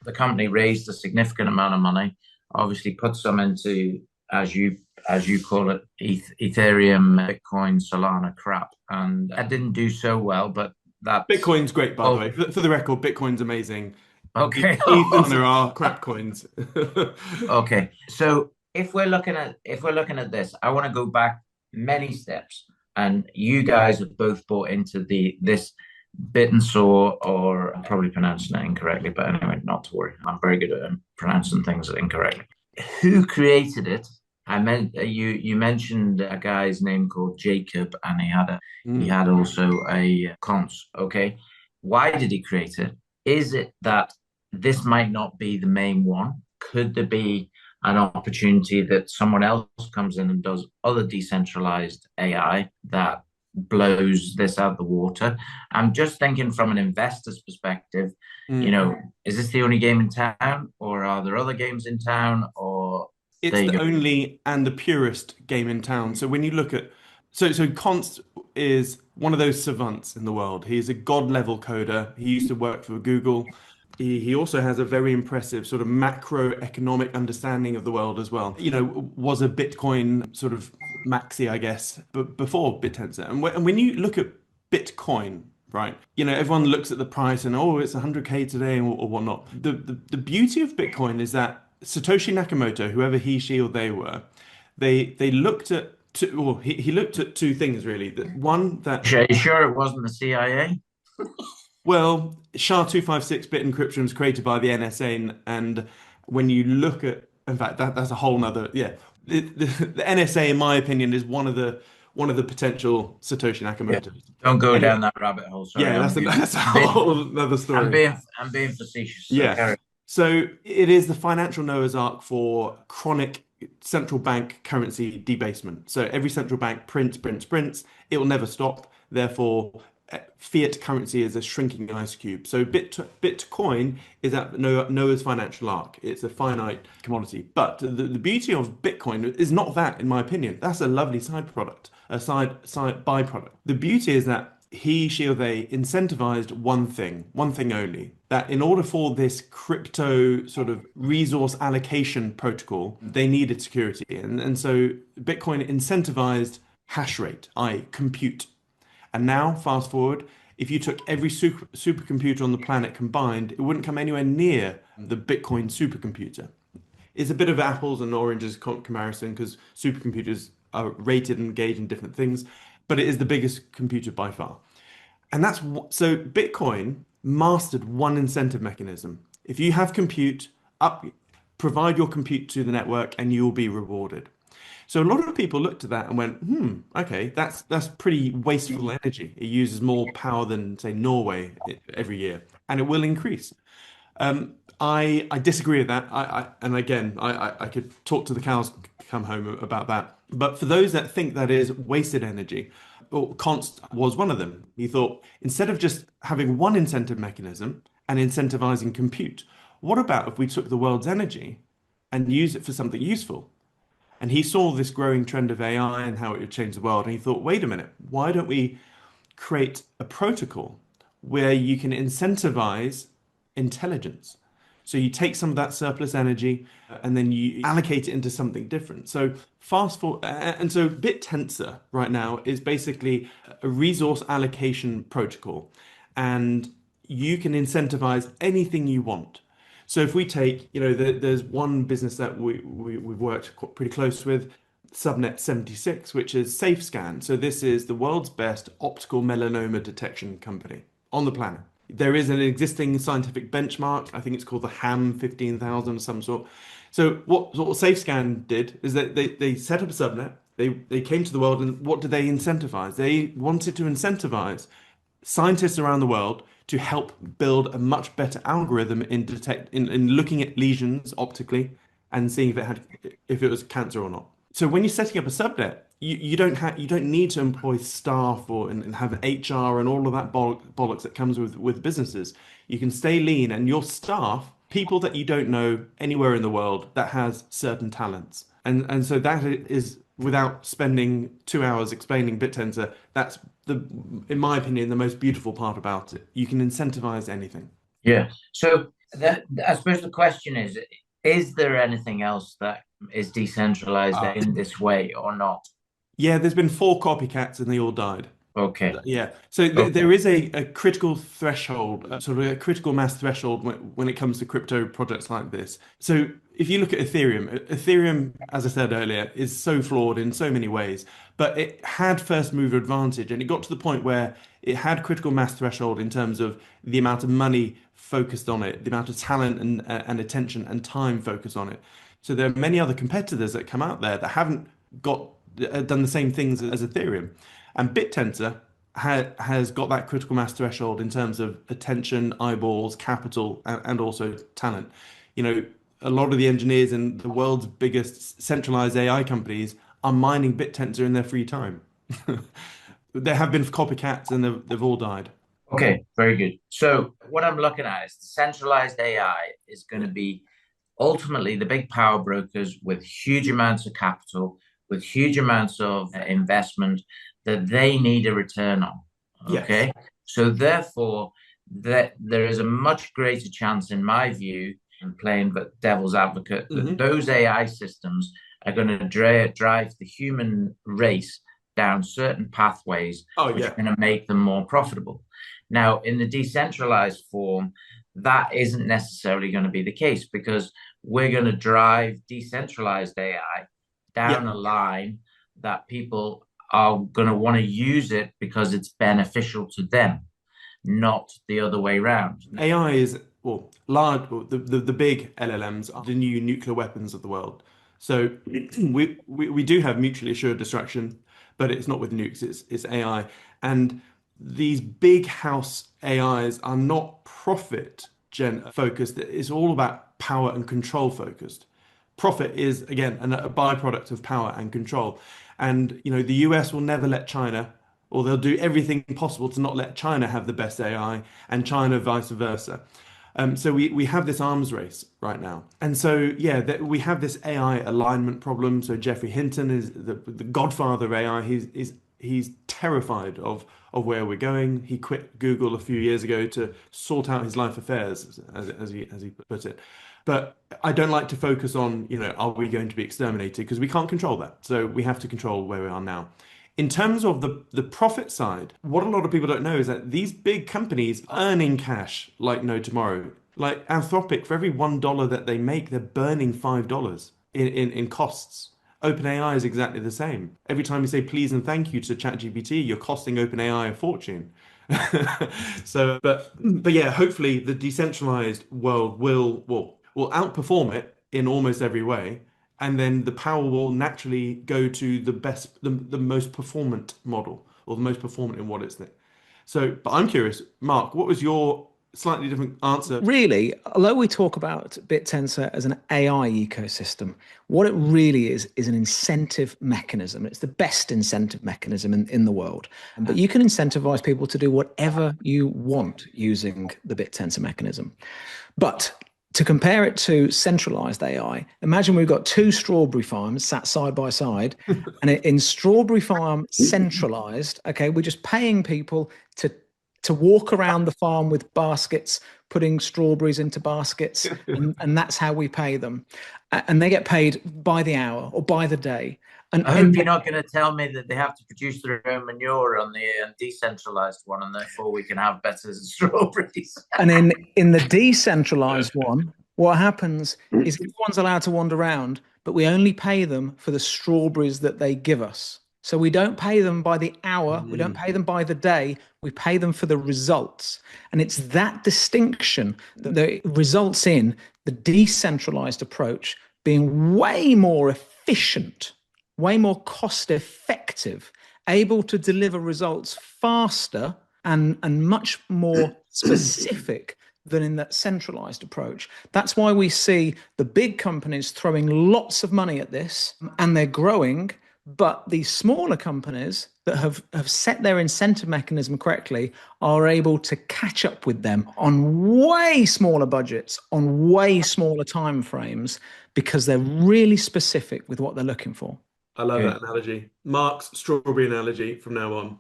The company raised a significant amount of money, obviously put some into, as you call it, Ethereum, Bitcoin, Solana crap, and I didn't do so well, but that's Bitcoin's great, by the way. oh For the record, Bitcoin's amazing. okay. There are crap coins. Okay. So if we're looking at this, I want to go back many steps, and you guys have both bought into this Bittensor, or I'm probably pronouncing it incorrectly, but anyway, not to worry. I'm very good at pronouncing things incorrectly. Who created it? I meant you mentioned a guy's name called Jacob, and he Mm. had also a cons. Okay, why did he create it? Is it that this might not be the main one? Could there be an opportunity that someone else comes in and does other decentralized AI that blows this out of the water? I'm just thinking from an investor's perspective, Mm. is this the only game in town, or are there other games in town? Or It's there you the go. only and the purest game in town. So when you look at so Const is one of those savants in the world. He's a god level coder. He used to work for Google. He also has a very impressive sort of macroeconomic understanding of the world as well. Was a Bitcoin sort of maxi, I guess, but before Bittensor. And when you look at Bitcoin, right? Everyone looks at the price and oh, it's 100K today or whatnot. The beauty of Bitcoin is that Satoshi Nakamoto, whoever he, she, or they were, they looked at two, well, he looked at two things really. That one that Are you sure it wasn't the CIA? well, SHA-256 bit encryption was created by the NSA, and when you look at, in fact, that's a whole nother, yeah. The NSA, in my opinion, is one of the potential Satoshi Yeah. Nakamotos. Don't go Anyway, down that rabbit hole. Sorry, yeah, I'm being, that's a I'm being, whole nother I'm story. being, I'm being facetious. So Yeah. carry. So it is the financial Noah's Ark for chronic central bank currency debasement. So every central bank prints, prints, prints. It will never stop. Therefore, fiat currency is a shrinking ice cube. So Bitcoin is at Noah's financial ark. It's a finite commodity. But the beauty of Bitcoin is not that, in my opinion. That's a lovely side product, a side byproduct. The beauty is that he, she, or they incentivized one thing only. That in order for this crypto sort of resource allocation protocol, they needed security. And so Bitcoin incentivized hash rate, i.e., compute. And now, fast forward, if you took every supercomputer on the planet combined, it wouldn't come anywhere near the Bitcoin supercomputer. It's a bit of apples and oranges comparison because supercomputers are rated and gauged in different things, but it is the biggest computer by far. And so Bitcoin mastered one incentive mechanism. If you have compute, up, provide your compute to the network and you will be rewarded. So a lot of people looked at that and went, okay, that's pretty wasteful energy. It uses more power than, say, Norway every year, and it will increase. I disagree with that. And again, I could talk to the cows come home about that. But for those that think that is wasted energy, well, Const was one of them. He thought instead of just having one incentive mechanism and incentivizing compute, what about if we took the world's energy and use it for something useful? And he saw this growing trend of AI and how it would change the world. And he thought, wait a minute, why don't we create a protocol where you can incentivize intelligence? So you take some of that surplus energy and then you allocate it into something different. So fast forward, and so Bit Tensor right now is basically a resource allocation protocol, and you can incentivize anything you want. So if we take, there's one business that we've worked pretty close with, Subnet 76, which is SafeScan. So this is the world's best optical melanoma detection company on the planet. There is an existing scientific benchmark. I think it's called the HAM 15,000 of some sort. So what SafeScan did is that they set up a subnet. They came to the world, and what did they incentivize? They wanted to incentivize scientists around the world to help build a much better algorithm in looking at lesions optically and seeing if it was cancer or not. So when you're setting up a subnet, you don't need to employ staff and have an HR and all of that bollocks that comes with businesses. You can stay lean, and your staff, people that you don't know anywhere in the world that has certain talents. And so that is without spending 2 hours explaining BitTensor, that's in my opinion, the most beautiful part about it. You can incentivize anything. Yeah. So I suppose the question is there anything else that is decentralized Uh, in this way or not? yeah, there's been four copycats and they all died. Okay. Yeah. So Okay. there is a critical threshold, sort of a critical mass threshold when it comes to crypto projects like this. So if you look at Ethereum, Ethereum, as I said earlier, is so flawed in so many ways, but it had first mover advantage and it got to the point where it had critical mass threshold in terms of the amount of money focused on it, the amount of talent and attention and time focused on it. So there are many other competitors that come out there that haven't got done the same things as Ethereum. And Bittensor has got that critical mass threshold in terms of attention, eyeballs, capital, and also talent. You know, a lot of the engineers in the world's biggest centralized AI companies are mining Bittensor in their free time. There have been copycats and they've all died. Okay, very good. So what I'm looking at is the centralized AI is going to be ultimately the big power brokers with huge amounts of capital, with huge amounts of investment that they need a return on. Yes. Okay. So therefore, that there is a much greater chance, in my view, and playing but devil's advocate, that Hmm. those AI systems are going to drive the human race down certain pathways Oh which yeah. are going to make them more profitable. Now, in the decentralized form, that isn't necessarily going to be the case because we're going to drive decentralized AI Yeah. down a line that people are going to want to use it because it's beneficial to them, not the other way around. AI is, well, large, well, the big LLMs are the new nuclear weapons of the world. So we do have mutually assured destruction, but it's not with nukes, it's AI. And these big house AIs are not profit gen focused. It's all about power and control focused. Profit is again a byproduct of power and control. And you know, the US will never let China, or they'll do everything possible to not let China have the best AI, and China vice versa. So we have this arms race right now, and so yeah, we have this AI alignment problem. So Jeffrey Hinton is the godfather of AI. He's terrified of where we're going. He quit Google a few years ago to sort out his life affairs, as he put it. But I don't like to focus on, you know, are we going to be exterminated? Because we can't control that. So we have to control where we are now. In terms of the profit side, what a lot of people don't know is that these big companies are earning cash like no tomorrow. Like Anthropic, for every $1 that they make, they're burning $5 in costs. OpenAI is exactly the same. Every time you say please and thank you to ChatGPT, you're costing OpenAI a fortune. So, but yeah, hopefully the decentralized world will outperform it in almost every way, and then the power will naturally go to the most performant model or the most performant in what it's there. So, but I'm curious, Mark, what was your slightly different answer? Really, although we talk about Bittensor as an AI ecosystem, what it really is an incentive mechanism. It's the best incentive mechanism in the world. But you can incentivize people to do whatever you want using the Bittensor mechanism. But to compare it to centralized AI, imagine we've got two strawberry farms sat side by side, and in strawberry farm centralized, okay, we're just paying people to walk around the farm with baskets, putting strawberries into baskets, and that's how we pay them. And they get paid by the hour or by the day. And I hope in you're not going to tell me that they have to produce their own manure on the decentralized one, and therefore we can have better strawberries. And in the decentralized one, what happens is everyone's allowed to wander around, but we only pay them for the strawberries that they give us. So we don't pay them by the hour, we don't Mm. pay them by the day, we pay them for the results. And it's that distinction that results in the decentralized approach being way more efficient, way more cost effective, able to deliver results faster and much more specific than in that centralized approach. That's why we see the big companies throwing lots of money at this and they're growing, but these smaller companies that have set their incentive mechanism correctly are able to catch up with them on way smaller budgets, on way smaller time frames, because they're really specific with what they're looking for. I love Good. that analogy. Mark's strawberry analogy from now on.